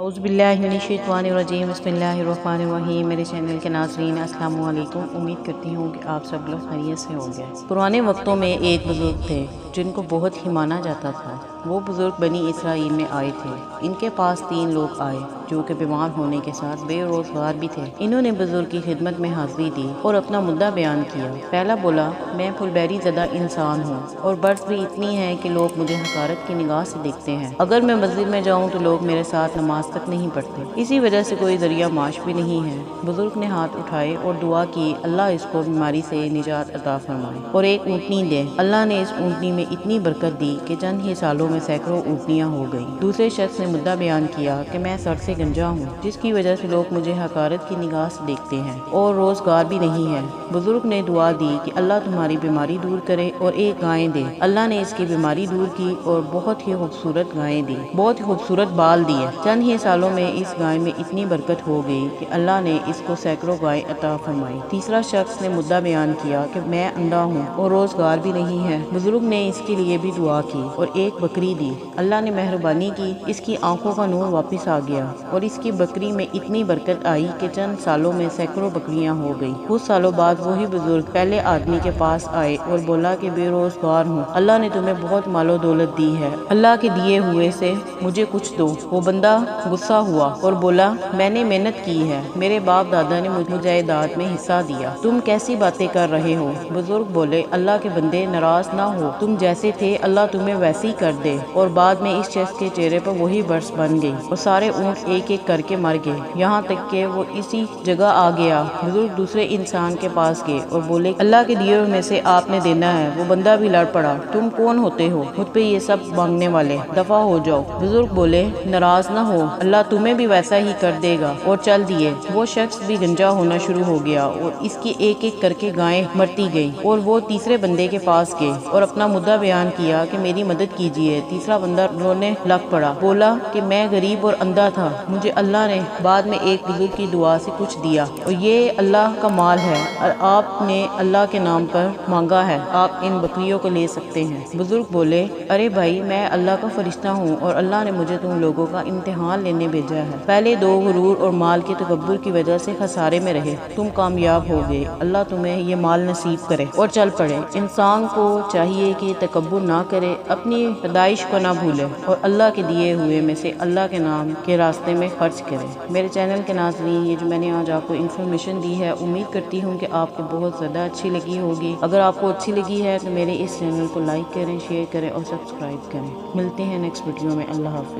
اعوذ باللہ من الشیطان الرجیم، بسم اللہ الرحمن الرحیم۔ میرے چینل کے ناظرین السلام علیکم، امید کرتی ہوں کہ آپ سب لوگ خیریت سے ہوں گے۔ پرانے وقتوں میں ایک بزرگ تھے جن کو بہت ہی مانا جاتا تھا۔ وہ بزرگ بنی اسرائیل میں آئے تھے۔ ان کے پاس 3 لوگ آئے جو کہ بیمار ہونے کے ساتھ بے روزگار بھی تھے۔ انہوں نے بزرگ کی خدمت میں حاضری دی اور اپنا مدعا بیان کیا۔ پہلا بولا، میں پھلبیری زدہ انسان ہوں اور برس بھی اتنی ہے کہ لوگ مجھے حقارت کی نگاہ سے دیکھتے ہیں۔ اگر میں مسجد میں جاؤں تو لوگ میرے ساتھ نماز تک نہیں پڑھتے، اسی وجہ سے کوئی ذریعہ معاش بھی نہیں ہے۔ بزرگ نے ہاتھ اٹھائے اور دعا کی، اللہ اس کو بیماری سے نجات عطا فرمائے اور ایک اونٹنی دے۔ اللہ نے اس اونٹنی میں اتنی برکت دی کہ چند ہی سالوں میں سینکڑوں اونٹنیاں ہو گئیں۔ دوسرے شخص نے مدعا بیان کیا کہ میں سر سے گنجا ہوں، جس کی وجہ سے لوگ مجھے حقارت کی نگاہ سے دیکھتے ہیں اور روزگار بھی نہیں ہے۔ بزرگ نے دعا دی کہ اللہ تمہاری بیماری دور کرے اور ایک گائے دے۔ اللہ نے اس کی بیماری دور کی اور بہت ہی خوبصورت گائیں دی، بہت ہی خوبصورت بال دیے۔ چند ہی سالوں میں اس گائے میں اتنی برکت ہو گئی کہ اللہ نے اس کو سینکڑوں گائیں عطا فرمائی۔ تیسرا شخص نے مدعا بیان کیا کہ میں اندھا ہوں اور روزگار بھی نہیں ہے۔ بزرگ نے اس کے لیے بھی دعا کی اور ایک بکری دی۔ اللہ نے مہربانی کی، اس کی آنکھوں کا نور واپس آ گیا اور اس کی بکری میں اتنی برکت آئی کہ چند سالوں میں سینکڑوں بکریاں ہو گئی۔ کچھ سالوں بعد وہی بزرگ پہلے آدمی کے پاس آئے اور بولا کہ بے روزگار ہوں، اللہ نے تمہیں بہت مال و دولت دی ہے، اللہ کے دیے ہوئے سے مجھے کچھ دو۔ وہ بندہ غصہ ہوا اور بولا، میں نے محنت کی ہے، میرے باپ دادا نے مجھے جائیداد میں حصہ دیا، تم کیسی باتیں کر رہے ہو؟ بزرگ بولے، اللہ کے بندے ناراض نہ ہو، تم جیسے تھے اللہ تمہیں ویسے ہی کر دے۔ اور بعد میں اس شخص کے چہرے پر وہی برس بن گئی اور سارے اونٹ ایک ایک کر کے مر گئے، یہاں تک کہ وہ اسی جگہ آ گیا۔ بزرگ دوسرے انسان کے پاس گئے اور بولے، اللہ کے دیے میں سے آپ نے دینا ہے۔ وہ بندہ بھی لڑ پڑا، تم کون ہوتے ہو مجھ پہ یہ سب مانگنے والے، دفع ہو جاؤ۔ بزرگ بولے، ناراض نہ ہو، اللہ تمہیں بھی ویسا ہی کر دے گا، اور چل دیے۔ وہ شخص بھی گنجا ہونا شروع ہو گیا اور اس کی ایک ایک کر کے گائیں مرتی گئی اور وہ تیسرے بندے کے پاس گئے اور اپنا مدعا بیان کیا کہ میری مدد کیجیے۔ تیسرا بندہ رونے لگ پڑا، بولا کہ میں غریب اور اندھا تھا، مجھے اللہ نے بعد میں ایک بزرگ کی دعا سے کچھ دیا اور یہ اللہ کا مال ہے اور آپ نے اللہ کے نام پر مانگا ہے، آپ ان بکریوں کو لے سکتے ہیں۔ بزرگ بولے، ارے بھائی، میں اللہ کا فرشتہ ہوں اور اللہ نے مجھے تم لوگوں کا امتحان لینے بھیجا ہے۔ پہلے 2 غرور اور مال کے تکبر کی وجہ سے خسارے میں رہے، تم کامیاب ہو گئے، اللہ تمہیں یہ مال نصیب کرے اور چل پڑے۔ انسان کو چاہیے کہ تکبر نہ کرے، اپنی پیدائش کو نہ بھولے اور اللہ کے دیے ہوئے میں سے اللہ کے نام کے راستے میں خرچ کرے۔ میرے چینل کے ناظرین، یہ جو میں نے آج آپ کو انفارمیشن دی ہے، امید کرتی ہوں کہ آپ کو بہت زیادہ اچھی لگی ہوگی۔ اگر آپ کو اچھی لگی ہے تو میرے اس چینل کو لائک کریں، شیئر کریں اور سبسکرائب کریں۔ ملتے ہیں نیکسٹ ویڈیو میں، اللہ حافظ۔